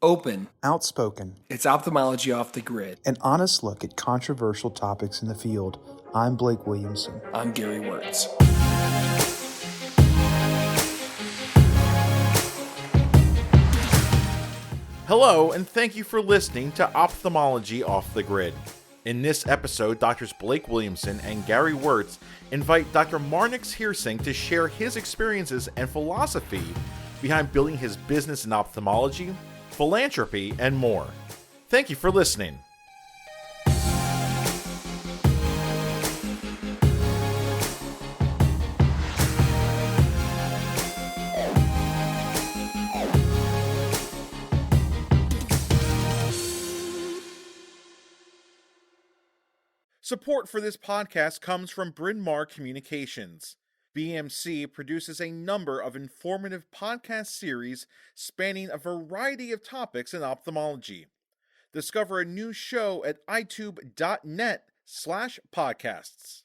Open. Outspoken. It's Ophthalmology Off the Grid. An honest look at controversial topics in the field. I'm Blake Williamson. I'm Gary Wörtz. Hello, and thank you for listening to Ophthalmology Off the Grid. In this episode, Drs. Blake Williamson and Gary Wörtz invite Dr. Marnix Heersink to share his experiences and philosophy behind building his business in ophthalmology, philanthropy, and more. Thank you for listening. Support for this podcast comes from Bryn Mawr Communications. BMC produces a number of informative podcast series spanning a variety of topics in ophthalmology. Discover a new show at itube.net/podcasts.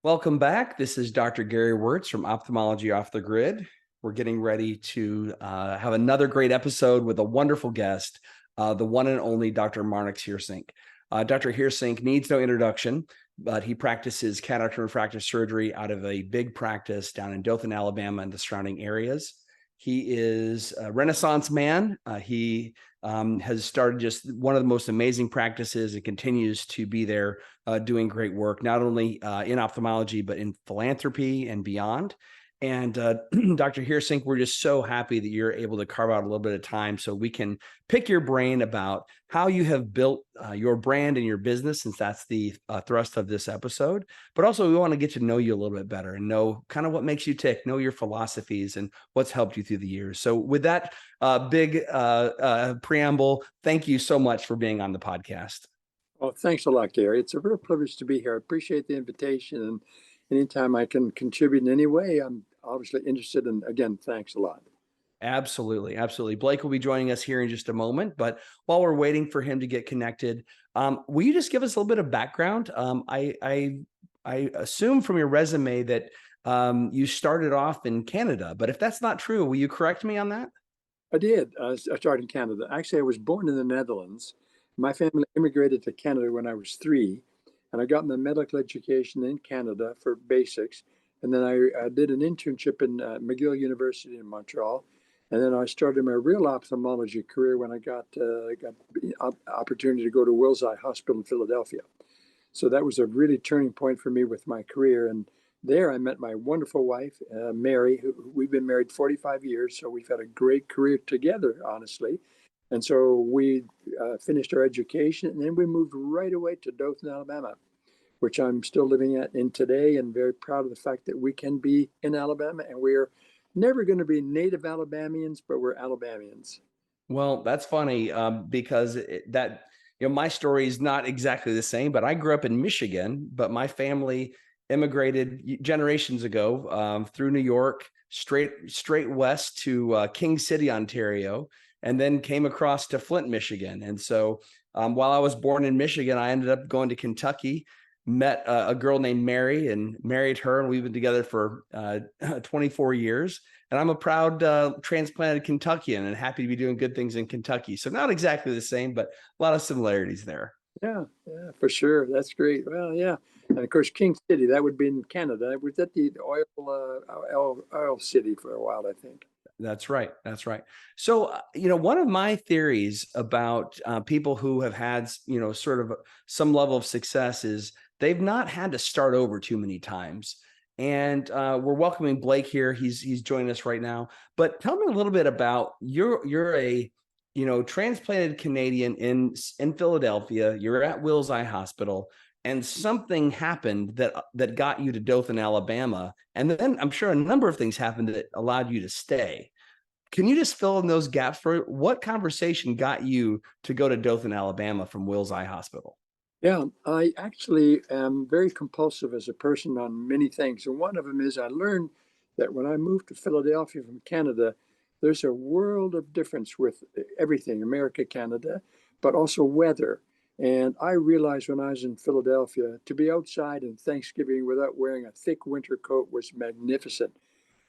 Welcome back. This is Dr. Gary Wörtz from Ophthalmology Off the Grid. We're getting ready to have another great episode with a wonderful guest, the one and only Dr. Marnix Heersink. Dr. Heersink needs no introduction, but he practices cataract and refractive surgery out of a big practice down in Dothan, Alabama, and the surrounding areas. He is a Renaissance man. He has started just one of the most amazing practices and continues to be there doing great work, not only in ophthalmology, but in philanthropy and beyond. And Dr. Heersink, we're just so happy that you're able to carve out a little bit of time so we can pick your brain about how you have built your brand and your business, since that's the thrust of this episode. But also we want to get to know you a little bit better and know kind of what makes you tick, know your philosophies and what's helped you through the years. So with that big preamble, thank you so much for being on the podcast. Well, thanks a lot, Gary. It's a real privilege to be here. I appreciate the invitation, and anytime I can contribute in any way, I'm obviously interested. And again, thanks a lot. Absolutely. Absolutely. Blake will be joining us here in just a moment, but while we're waiting for him to get connected, will you just give us a little bit of background? I assume from your resume that you started off in Canada, but if that's not true, will you correct me on that? I did. I started in Canada. Actually, I was born in the Netherlands. My family immigrated to Canada when I was 3, and I got my medical education in Canada for basics. And then I did an internship in McGill University in Montreal. And then I started my real ophthalmology career when I got the opportunity to go to Wills Eye Hospital in Philadelphia. So that was a really turning point for me with my career. And there I met my wonderful wife, Mary, who we've been married 45 years. So we've had a great career together, honestly. And so we finished our education, and then we moved right away to Dothan, Alabama, which I'm still living in today, and very proud of the fact that we can be in Alabama, and we're never going to be native Alabamians, but we're Alabamians. Well, that's funny because my story is not exactly the same, but I grew up in Michigan, but my family immigrated generations ago through New York, straight west to King City, Ontario, and then came across to Flint, Michigan. And so while I was born in Michigan, I ended up going to Kentucky, met a girl named Mary and married her. And we've been together for 24 years. And I'm a proud transplanted Kentuckian and happy to be doing good things in Kentucky. So not exactly the same, but a lot of similarities there. Yeah, for sure. That's great. Well, yeah. And of course, King City, that would be in Canada. It was at the oil city for a while, I think. That's right. So, one of my theories about people who have had, sort of some level of success is they've not had to start over too many times. And we're welcoming Blake here. He's joining us right now. But tell me a little bit about you're a transplanted Canadian in Philadelphia. You're at Wills Eye Hospital, and something happened that got you to Dothan, Alabama. And then I'm sure a number of things happened that allowed you to stay. Can you just fill in those gaps for what conversation got you to go to Dothan, Alabama from Wills Eye Hospital? Yeah, I actually am very compulsive as a person on many things. And one of them is I learned that when I moved to Philadelphia from Canada, there's a world of difference with everything, America, Canada, but also weather. And I realized when I was in Philadelphia, to be outside in Thanksgiving without wearing a thick winter coat was magnificent.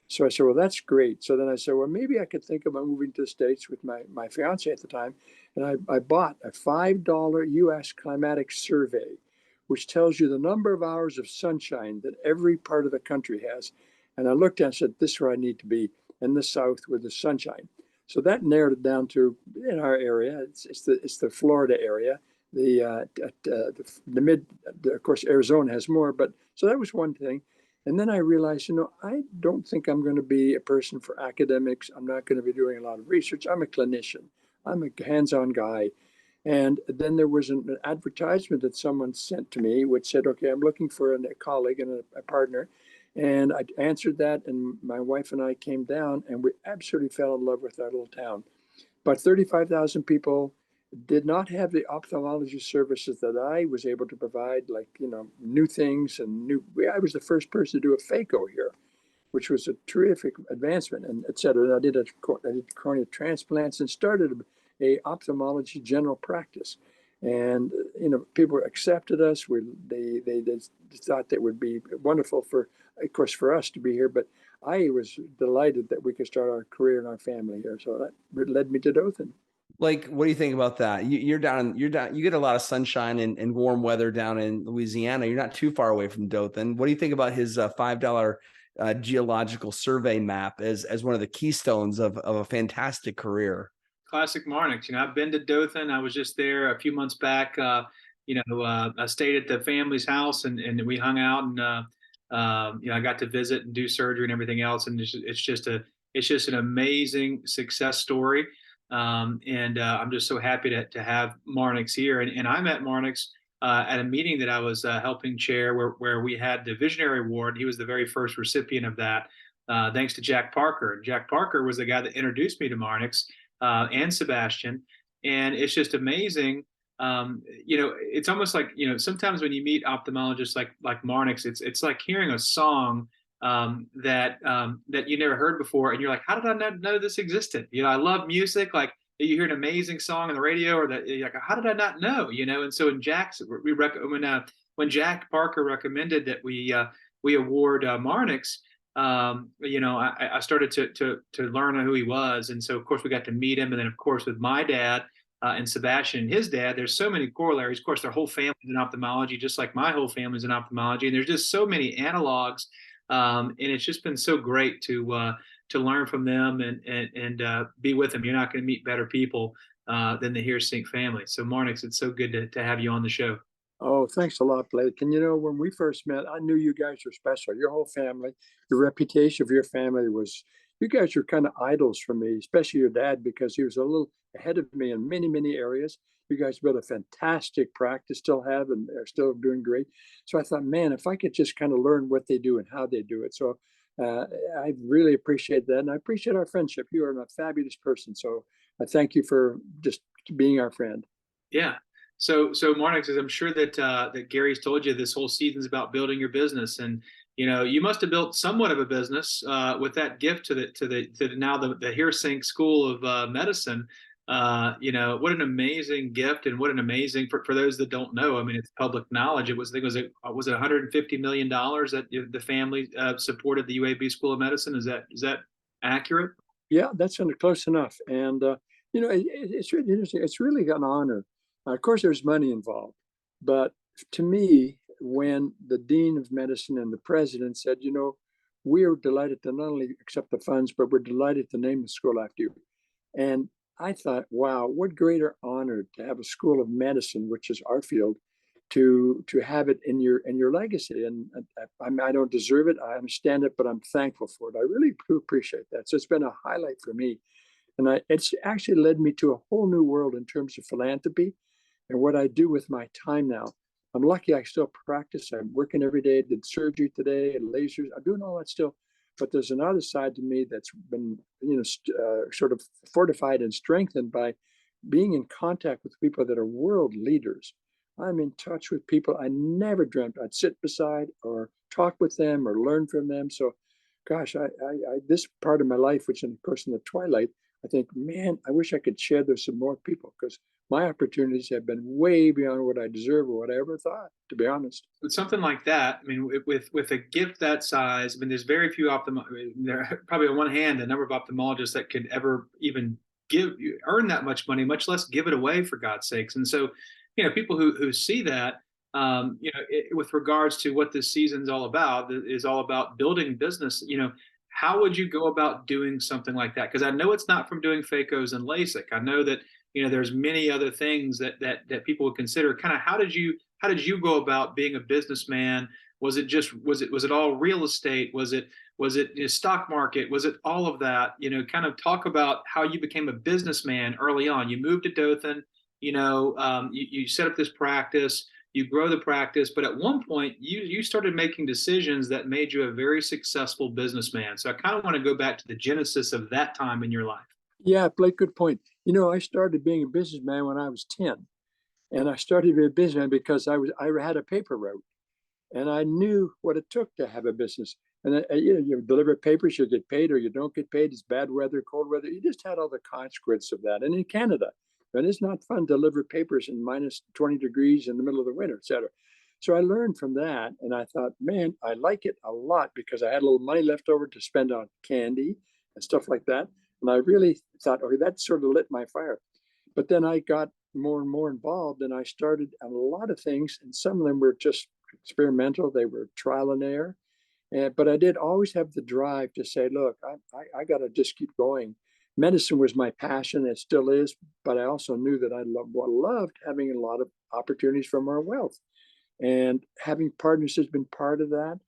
So I said, well, that's great. So then I said, well, maybe I could think about moving to the States with my fiance at the time. And I bought a $5 US climatic survey, which tells you the number of hours of sunshine that every part of the country has. And I looked at it and said, this is where I need to be, in the South with the sunshine. So that narrowed it down to, in our area, it's the Florida area. The mid, of course, Arizona has more, but so that was one thing. And then I realized, I don't think I'm going to be a person for academics. I'm not going to be doing a lot of research. I'm a clinician. I'm a hands-on guy. And then there was an advertisement that someone sent to me, which said, okay, I'm looking for a colleague and a partner. And I answered that, and my wife and I came down, and we absolutely fell in love with our little town. But 35,000 people did not have the ophthalmology services that I was able to provide, like, new things and I was the first person to do a phaco here, which was a terrific advancement, and et cetera. And I did cornea transplants and started a ophthalmology general practice. And, people accepted us. They thought that would be wonderful of course, for us to be here, but I was delighted that we could start our career and our family here. So that led me to Dothan. Like, what do you think about that? You get a lot of sunshine and warm weather down in Louisiana. You're not too far away from Dothan. What do you think about his $5 geological survey map as one of the keystones of a fantastic career? Classic Marnix. I've been to Dothan. I was just there a few months back. I stayed at the family's house and we hung out, and I got to visit and do surgery and everything else. And it's just an amazing success story. And I'm just so happy to have Marnix here. And I met Marnix at a meeting that I was helping chair where we had the Visionary Award. He was the very first recipient of that, thanks to Jack Parker. Jack Parker was the guy that introduced me to Marnix and Sebastian. And it's just amazing. It's almost like, sometimes when you meet ophthalmologists like Marnix, it's like hearing a song that you never heard before, and you're like, how did I not know this existed? I love music. Like, you hear an amazing song on the radio, or that you're like, how did I not know? And so when Jack Parker recommended that we award Marnix, I started to learn who he was, and so of course we got to meet him, and then of course with my dad and Sebastian and his dad, there's so many corollaries. Of course, their whole family's in ophthalmology, just like my whole family's in ophthalmology, and there's just so many analogs. And it's just been so great to learn from them and be with them. You're not going to meet better people than the Heersink family. So Marnix, it's so good to have you on the show. Oh, thanks a lot, Blake. And when we first met, I knew you guys were special. Your whole family, the reputation of your family you guys were kind of idols for me, especially your dad, because he was a little ahead of me in many, many areas. You guys built a fantastic practice, still have, and are still doing great. So I thought, man, if I could just kind of learn what they do and how they do it. So I really appreciate that. And I appreciate our friendship. You are a fabulous person. So I thank you for just being our friend. Yeah. So Marnix, I'm sure that Gary's told you this whole season's about building your business, and you must have built somewhat of a business with that gift to the Heersink School of Medicine. What an amazing gift, and what an amazing for those that don't know. I mean, it's public knowledge. Was it $150 million that the family supported the UAB School of Medicine? Is that accurate? Yeah, that's close enough. And it's really interesting. It's really an honor. Of course, there's money involved, but to me, when the dean of medicine and the president said, we are delighted to not only accept the funds, but we're delighted to name the school after you. And I thought, wow, what greater honor to have a school of medicine, which is our field, to have it in your legacy. And I don't deserve it. I understand it, but I'm thankful for it. I really do appreciate that. So it's been a highlight for me. And it's actually led me to a whole new world in terms of philanthropy and what I do with my time now. I'm lucky I still practice. I'm working every day, did surgery today, and lasers. I'm doing all that still. But there's another side to me that's been, sort of fortified and strengthened by being in contact with people that are world leaders. I'm in touch with people I never dreamt I'd sit beside or talk with them or learn from them. So, gosh, I this part of my life, which of course in the twilight, I think, man, I wish I could share this with more people, because my opportunities have been way beyond what I deserve or what I ever thought, to be honest. With something like that, I mean, with a gift that size, I mean, there's very few there are probably on one hand a number of ophthalmologists that could ever even earn that much money, much less give it away, for God's sakes. And so, people who see that, with regards to what this season's all about, is all about building business. How would you go about doing something like that? Because I know it's not from doing phacos and LASIK. I know that there's many other things that people would consider. Kind of how did you go about being a businessman? Was it all real estate? Was it stock market? Was it all of that? Kind of talk about how you became a businessman early on. You moved to Dothan. You set up this practice. You grow the practice, but at one point you started making decisions that made you a very successful businessman. So I kind of want to go back to the genesis of that time in your life. Yeah, Blake, good point. I started being a businessman when I was 10. And I started being a businessman because I had a paper route, and I knew what it took to have a business. And you deliver papers, you get paid or you don't get paid. It's bad weather, cold weather. You just had all the consequences of that. And in Canada, and it's not fun to deliver papers in minus 20 degrees in the middle of the winter, et cetera. So I learned from that, and I thought, man, I like it a lot, because I had a little money left over to spend on candy and stuff like that. And I really thought, okay, that sort of lit my fire. But then I got more and more involved, and I started a lot of things, and some of them were just experimental. They were trial and error. But I did always have the drive to say, look, I got to just keep going. Medicine was my passion. It still is. But I also knew that I loved having a lot of opportunities from our wealth. And having partners has been part of that.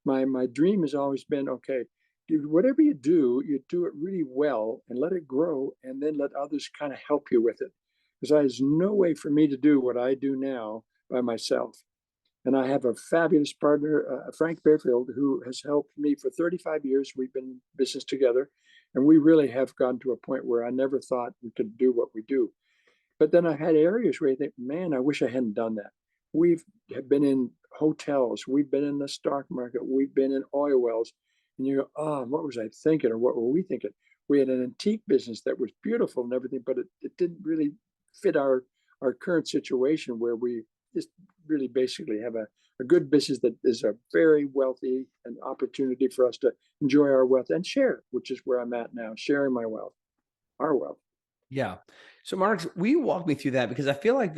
My dream has always been, okay, whatever you do it really well and let it grow, and then let others kind of help you with it. Because there's no way for me to do what I do now by myself. And I have a fabulous partner, Frank Bearfield, who has helped me for 35 years. We've been in business together, and we really have gotten to a point where I never thought we could do what we do. But then I had areas where I think, man, I wish I hadn't done that. We've been in hotels. We've been in the stock market. We've been in oil wells. And you go, oh, what was I thinking, or what were we thinking? We had an antique business that was beautiful and everything, but it didn't really fit our current situation, where we just really basically have a good business that is a very wealthy and opportunity for us to enjoy our wealth and share, which is where I'm at now, sharing my wealth, our wealth. Yeah. So Marnix, will you walk me through that? Because I feel like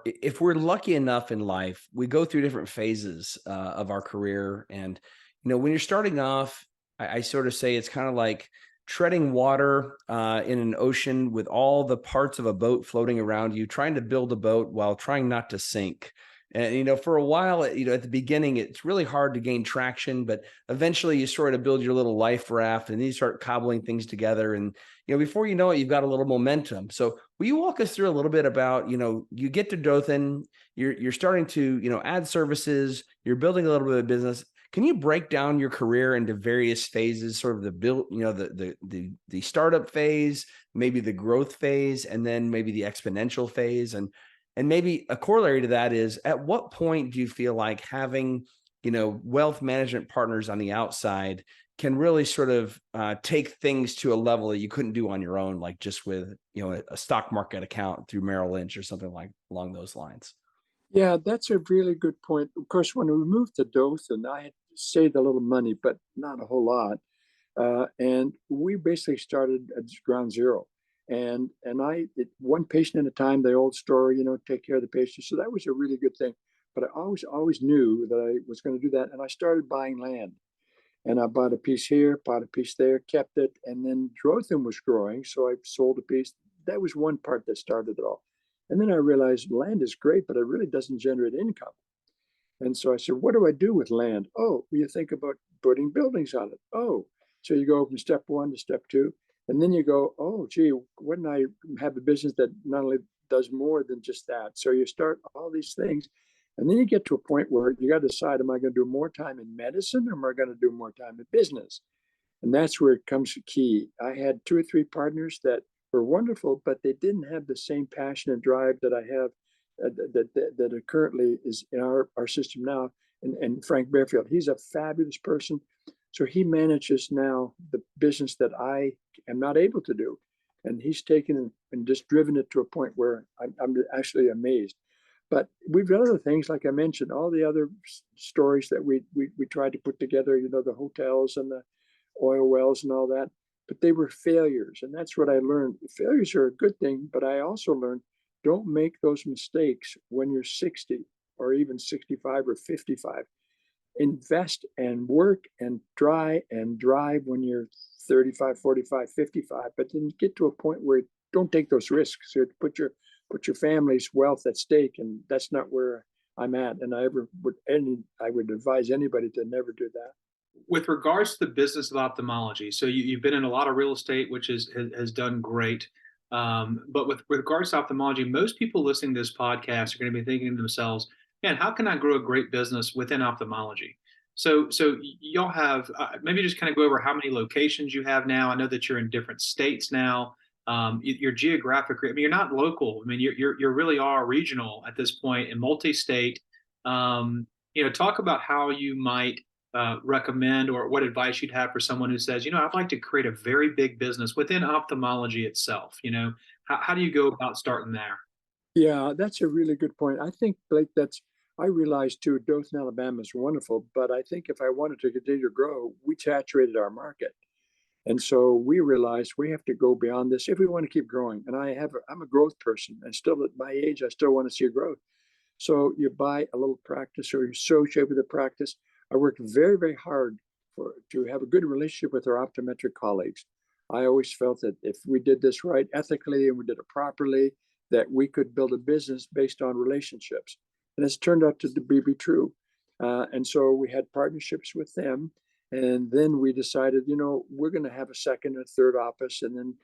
if we're lucky enough in life, we go through different phases of our career. And, when you're starting off, I sort of say it's kind of like treading water in an ocean with all the parts of a boat floating around you, trying to build a boat while trying not to sink. And, for a while, at the beginning, it's really hard to gain traction, but eventually you sort of build your little life raft, and then you start cobbling things together. And, before you know it, you've got a little momentum. So will you walk us through a little bit about, you get to Dothan, you're starting to, add services, you're building a little bit of business. Can you break down your career into various phases, sort of the build, the startup phase, maybe the growth phase, and then maybe the exponential phase? And maybe a corollary to that is, at what point do you feel like having, wealth management partners on the outside can really sort of take things to a level that you couldn't do on your own, like just with, a stock market account through Merrill Lynch or something along those lines? Yeah, that's a really good point. Of course, when we moved to Dothan, I had saved a little money, but not a whole lot. And we basically started at ground zero. And one patient at a time, the old story, take care of the patient. So that was a really good thing. But I always knew that I was going to do that. And I started buying land. And I bought a piece here, bought a piece there, kept it. And then Dothan was growing, so I sold a piece. That was one part that started it all. And then I realized land is great, but it really doesn't generate income. And so I said, what do I do with land? Oh, you think about putting buildings on it. Oh, so you go from step one to step two. And then you go, oh, gee, wouldn't I have a business that not only does more than just that? So you start all these things. And then you get to a point where you got to decide, am I going to do more time in medicine, or am I going to do more time in business? And that's where it comes key. I had 2 or 3 partners that were wonderful, but they didn't have the same passion and drive that I have, that currently is in our system now. And Frank Bearfield, he's a fabulous person. So he manages now the business that I am not able to do. And he's taken it and just driven it to a point where I'm actually amazed. But we've done other things, like I mentioned, all the other stories that we tried to put together, the hotels and the oil wells and all that, but they were failures. And that's what I learned. Failures are a good thing, but I also learned, don't make those mistakes when you're 60 or even 65 or 55. Invest and work and try and drive when you're 35, 45, 55, but then get to a point where don't take those risks. So put your family's wealth at stake, and that's not where I'm at. And I would advise anybody to never do that. With regards to the business of ophthalmology, so you've been in a lot of real estate, which has done great. But with regards to ophthalmology, most people listening to this podcast are going to be thinking to themselves, man, how can I grow a great business within ophthalmology? So y'all have maybe just kind of go over how many locations you have now. I know that you're in different states now. You're geographic. I mean, you're not local. I mean, you really are regional at this point and multi-state. Talk about how you might recommend, or what advice you'd have for someone who says, I'd like to create a very big business within ophthalmology itself. How do you go about starting there? Yeah, that's a really good point. I think, Blake, I realized too, Dothan, Alabama is wonderful, but I think if I wanted to continue to grow, we saturated our market. And so we realized we have to go beyond this if we want to keep growing. And I'm a growth person, and still at my age, I still want to see growth. So you buy a little practice or you associate with a practice. I worked very, very hard to have a good relationship with our optometric colleagues. I always felt that if we did this right ethically and we did it properly, that we could build a business based on relationships. And it's turned out to be true. And so we had partnerships with them. And then we decided, we're going to have a second and third office. And then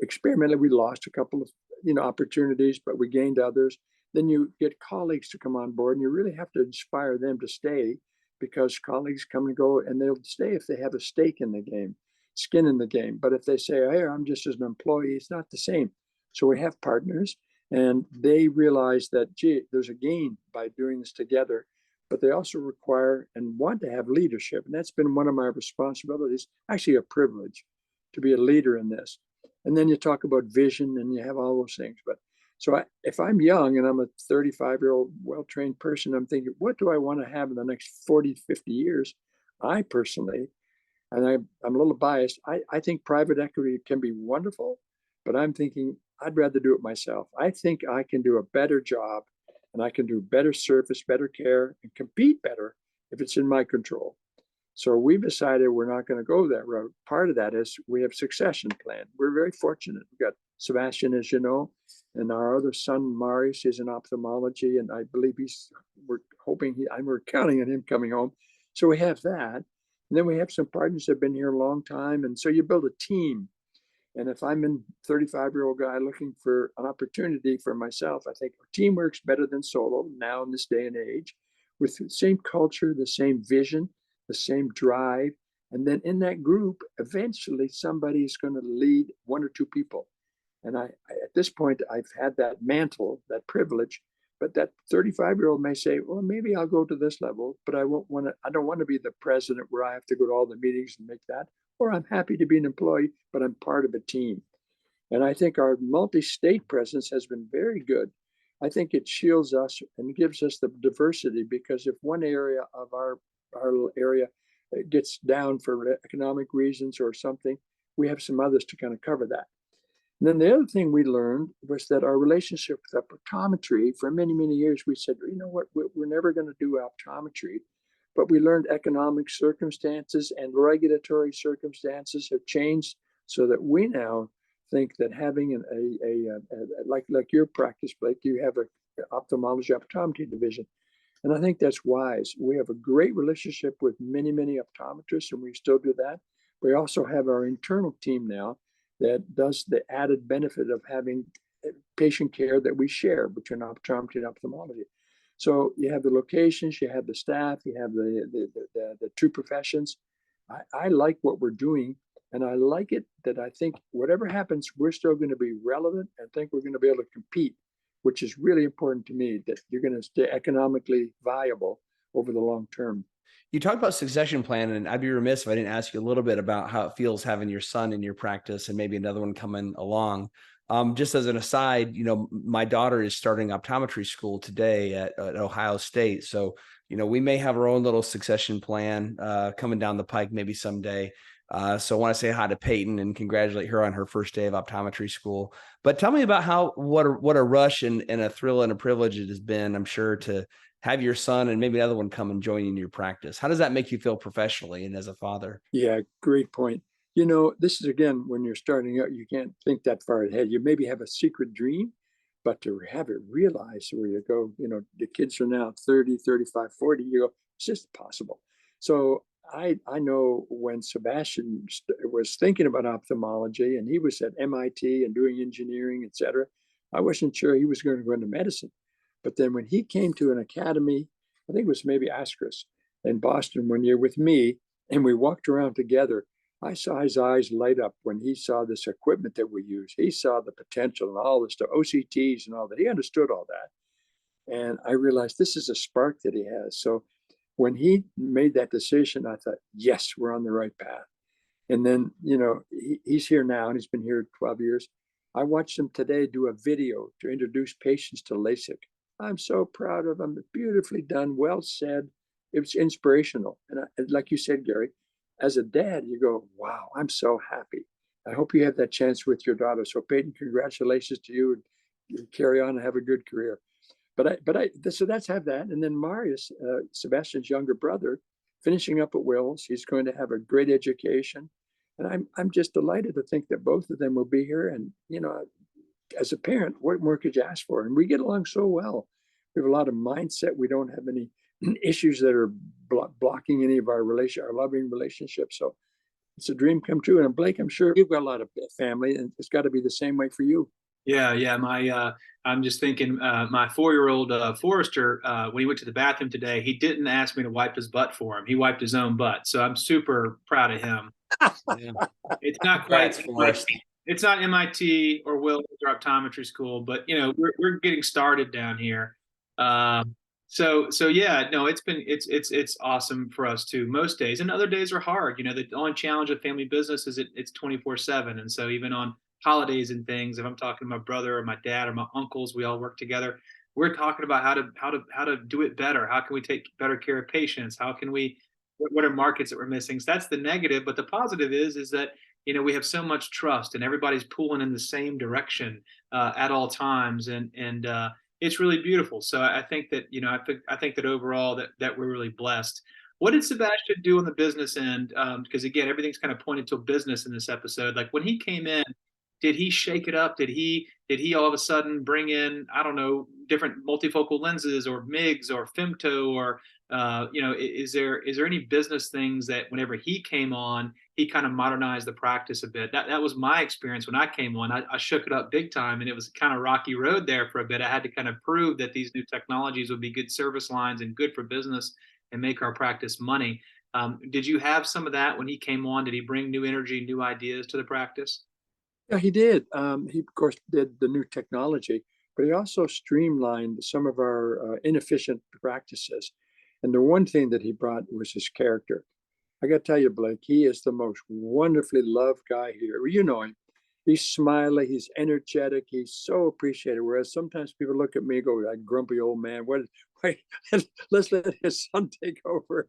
experimentally, we lost a couple of, opportunities, but we gained others. Then you get colleagues to come on board, and you really have to inspire them to stay, because colleagues come and go, and they'll stay if they have a stake in the game, skin in the game. But if they say, hey, I'm just as an employee, it's not the same. So we have partners, and they realize that, gee, there's a gain by doing this together, but they also require and want to have leadership. And that's been one of my responsibilities, actually a privilege, to be a leader in this. And then you talk about vision and you have all those things. But so if I'm young and I'm a 35-year-old well-trained person, I'm thinking, what do I want to have in the next 40, 50 years? I personally, and I'm a little biased, I think private equity can be wonderful, but I'm thinking I'd rather do it myself. I think I can do a better job, and I can do better service, better care, and compete better if it's in my control. So we've decided we're not going to go that route. Part of that is we have succession plan. We're very fortunate. We've got Sebastian, as you know, and our other son, Marius, is in ophthalmology, and I believe we're counting on him coming home. So we have that. And then we have some partners that have been here a long time. And so you build a team. And if I'm a 35-year-old guy looking for an opportunity for myself, I think teamwork's better than solo now in this day and age, with the same culture, the same vision, the same drive. And then in that group, eventually somebody is going to lead one or two people. And I at this point, I've had that mantle, that privilege, but that 35-year-old may say, well, maybe I'll go to this level, but I don't want to be the president where I have to go to all the meetings and make that, or I'm happy to be an employee, but I'm part of a team. And I think our multi-state presence has been very good. I think it shields us and gives us the diversity, because if one area of our area gets down for economic reasons or something, we have some others to kind of cover that. And then the other thing we learned was that our relationship with optometry, for many, many years, we said, you know what, we're never going to do optometry. But we learned economic circumstances and regulatory circumstances have changed, so that we now think that having like your practice, Blake, you have an ophthalmology optometry division. And I think that's wise. We have a great relationship with many, many optometrists, and we still do that. We also have our internal team now that does the added benefit of having patient care that we share between optometry and ophthalmology. So you have the locations, you have the staff, you have the two professions. I like what we're doing, and I like it that I think whatever happens, we're still going to be relevant and think we're going to be able to compete, which is really important to me, that you're going to stay economically viable over the long term. You talked about succession plan, and I'd be remiss if I didn't ask you a little bit about how it feels having your son in your practice and maybe another one coming along. Just as an aside, my daughter is starting optometry school today at Ohio State. So, we may have our own little succession plan coming down the pike maybe someday. So I want to say hi to Peyton and congratulate her on her first day of optometry school. But tell me about what a rush and a thrill and a privilege it has been, I'm sure, to have your son and maybe another one come and join you in your practice. How does that make you feel professionally and as a father? Yeah, great point. This is again, when you're starting out, you can't think that far ahead. You maybe have a secret dream, but to have it realized where you go, the kids are now 30, 35, 40, you go, it's just possible. So I know when Sebastian was thinking about ophthalmology and he was at MIT and doing engineering, et cetera, I wasn't sure he was going to go into medicine. But then when he came to an academy, I think it was maybe Ascris in Boston one year with me, and we walked around together, I saw his eyes light up when he saw this equipment that we use. He saw the potential and all this stuff, OCTs and all that. He understood all that. And I realized this is a spark that he has. So when he made that decision, I thought, yes, we're on the right path. And then, he's here now and he's been here 12 years. I watched him today do a video to introduce patients to LASIK. I'm so proud of him. Beautifully done, well said. It was inspirational. And like you said, Gary, as a dad, you go, wow, I'm so happy. I hope you have that chance with your daughter. So Peyton, congratulations to you. You carry on and have a good career. So that's have that. And then Marius, Sebastian's younger brother, finishing up at Wills. He's going to have a great education. And I'm just delighted to think that both of them will be here. And, as a parent, what more could you ask for? And we get along so well. We have a lot of mindset. We don't have any issues that are blocking any of our loving relationships. So it's a dream come true. And Blake, I'm sure you've got a lot of family, and it's got to be the same way for you. Yeah. I'm just thinking, my 4-year-old Forrester, when he went to the bathroom today, he didn't ask me to wipe his butt for him. He wiped his own butt. So I'm super proud of him. Yeah. It's not quite it's not MIT or Wills or optometry school, but we're getting started down here. So yeah, no, it's awesome for us too. Most days, and other days are hard. The only challenge of family business is it's 24/7, and so even on holidays and things, if I'm talking to my brother or my dad or my uncles, we all work together. We're talking about how to do it better. How can we take better care of patients? What are markets that we're missing? So that's the negative, but the positive is that we have so much trust and everybody's pulling in the same direction at all times, and it's really beautiful. So I think that I think that overall that we're really blessed. What did Sebastian do on the business end? Because again, everything's kind of pointed to business in this episode. Like when he came in, did he shake it up? Did he all of a sudden bring in, I don't know, different multifocal lenses or MIGs or femto or is there any business things that whenever he came on, he kind of modernized the practice a bit? That was my experience when I came on. I shook it up big time, and it was kind of rocky road there for a bit. I had to kind of prove that these new technologies would be good service lines and good for business and make our practice money. Did you have some of that when he came on? Did he bring new energy, new ideas to the practice? Yeah, he did. He, of course, did the new technology, but he also streamlined some of our inefficient practices. And the one thing that he brought was his character. I got to tell you, Blake, he is the most wonderfully loved guy here. You know him. He's smiley. He's energetic. He's so appreciated. Whereas sometimes people look at me and go, that grumpy old man, let's let his son take over.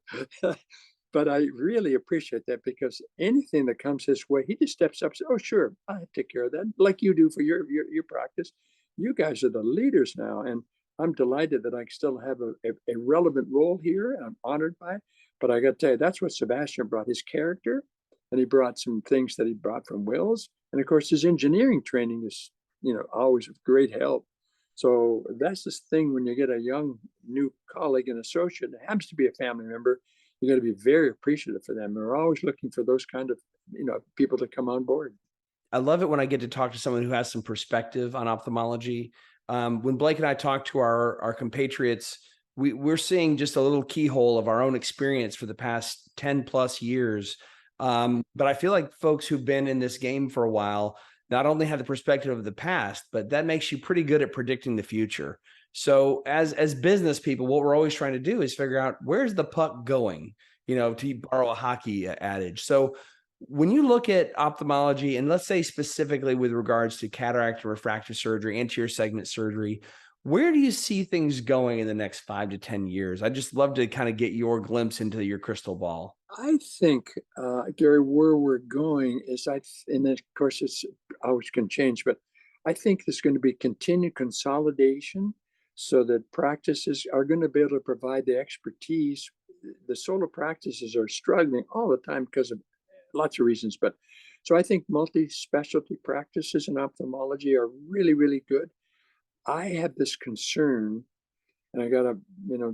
But I really appreciate that, because anything that comes his way, he just steps up and says, oh, sure, I'll take care of that, like you do for your practice. You guys are the leaders now. And I'm delighted that I still have a relevant role here. I'm honored by it. But I got to tell you, that's what Sebastian brought, his character. And he brought some things that he brought from Wills. And of course, his engineering training is, always of great help. So that's this thing when you get a young new colleague and associate that happens to be a family member, you got to be very appreciative for them. We're always looking for those kind of, people to come on board. I love it when I get to talk to someone who has some perspective on ophthalmology. When Blake and I talk to our compatriots, we're seeing just a little keyhole of our own experience for the past 10 plus years. But I feel like folks who've been in this game for a while, not only have the perspective of the past, but that makes you pretty good at predicting the future. So as business people, what we're always trying to do is figure out where's the puck going, to borrow a hockey adage. So when you look at ophthalmology, and let's say specifically with regards to cataract and refractive surgery, anterior segment surgery, where do you see things going in the next 5 to 10 years? I'd just love to kind of get your glimpse into your crystal ball. I think, Gary, where we're going is, and of course it's always can change, but I think there's going to be continued consolidation so that practices are going to be able to provide the expertise. The solo practices are struggling all the time because of lots of reasons, but so I think multi-specialty practices in ophthalmology are really, really good. I have this concern, and I gotta,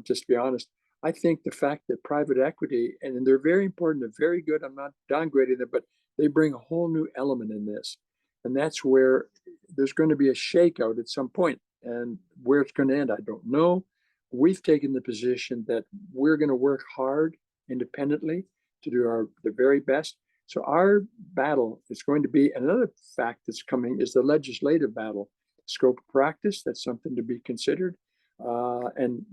just be honest. I think the fact that private equity, and they're very important, they're very good. I'm not downgrading them, but they bring a whole new element in this. And that's where there's going to be a shakeout at some point. And where it's going to end, I don't know. We've taken the position that we're going to work hard independently to do the very best. So our battle is going to be, another fact that's coming is the legislative battle. Scope of practice, that's something to be considered. And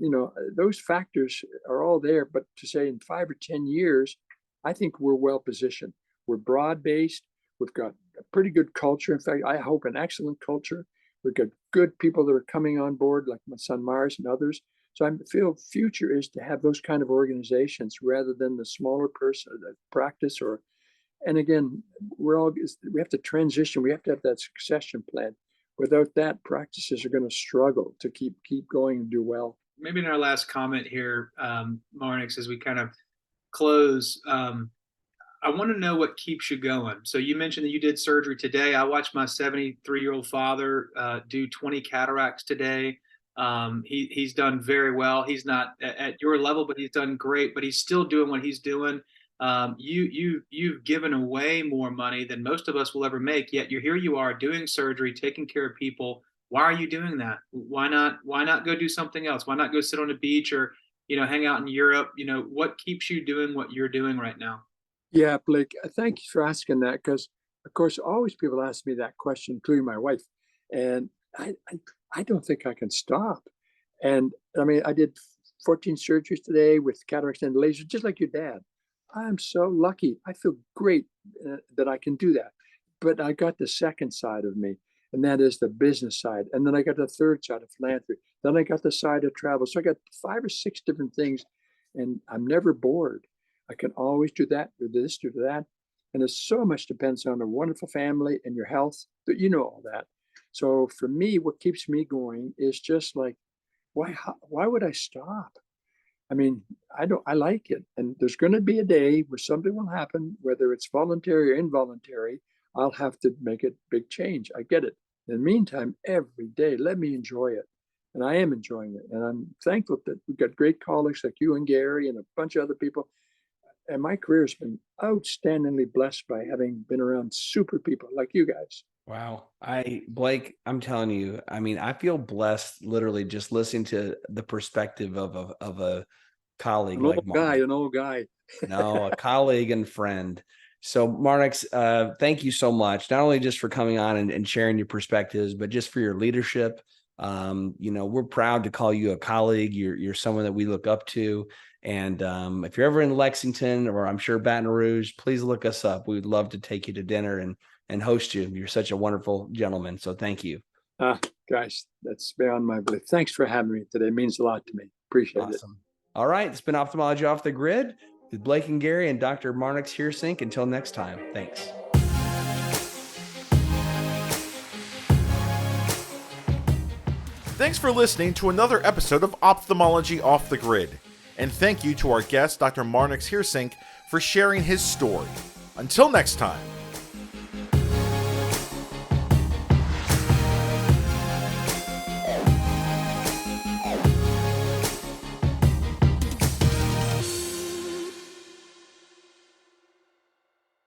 those factors are all there, but to say in 5 or 10 years, I think we're well positioned. We're broad-based. We've got a pretty good culture. In fact, I hope an excellent culture. We've got good people that are coming on board, like my son Mars and others. So I feel future is to have those kind of organizations rather than the smaller person practice. And again, we have to transition. We have to have that succession plan. Without that, practices are going to struggle to keep going and do well. Maybe in our last comment here, Marnix, as we kind of close, I want to know what keeps you going. So you mentioned that you did surgery today. I watched my 73-year-old father do 20 cataracts today. He's done very well. He's not at your level, but he's done great. But he's still doing what he's doing. You've given away more money than most of us will ever make, yet here you are doing surgery, taking care of people. Why are you doing that? Why not go do something else? Why not go sit on a beach or, hang out in Europe? What keeps you doing what you're doing right now? Yeah, Blake, thank you for asking that, because of course, always people ask me that question, including my wife. And I don't think I can stop. And I mean, I did 14 surgeries today with cataracts and laser, just like your dad. I'm so lucky. I feel great that I can do that. But I got the second side of me, and that is the business side. And then I got the third side of philanthropy. Then I got the side of travel. So I got 5 or 6 different things, and I'm never bored. I can always do that, do this, do that. And it so much depends on a wonderful family and your health, but all that. So for me, what keeps me going is just like, why would I stop? I mean, I like it. And there's going to be a day where something will happen, whether it's voluntary or involuntary. I'll have to make a big change. I get it. In the meantime, every day, let me enjoy it. And I am enjoying it. And I'm thankful that we've got great colleagues like you and Gary and a bunch of other people. And my career has been outstandingly blessed by having been around super people like you guys. Wow. Blake, I'm telling you, I mean, I feel blessed literally just listening to the perspective of a colleague. An old guy. No, a colleague and friend. So Marnix, thank you so much, not only just for coming on and sharing your perspectives, but just for your leadership. We're proud to call you a colleague. You're someone that we look up to. And if you're ever in Lexington, or I'm sure Baton Rouge, please look us up. We'd love to take you to dinner and host you. You're such a wonderful gentleman. So thank you. Guys, that's beyond my belief. Thanks for having me today. It means a lot to me. Appreciate it. All right. It's been Ophthalmology Off the Grid with Blake and Gary and Dr. Marnix Heersink. Until next time. Thanks. Thanks for listening to another episode of Ophthalmology Off the Grid. And thank you to our guest, Dr. Marnix Heersink, for sharing his story. Until next time.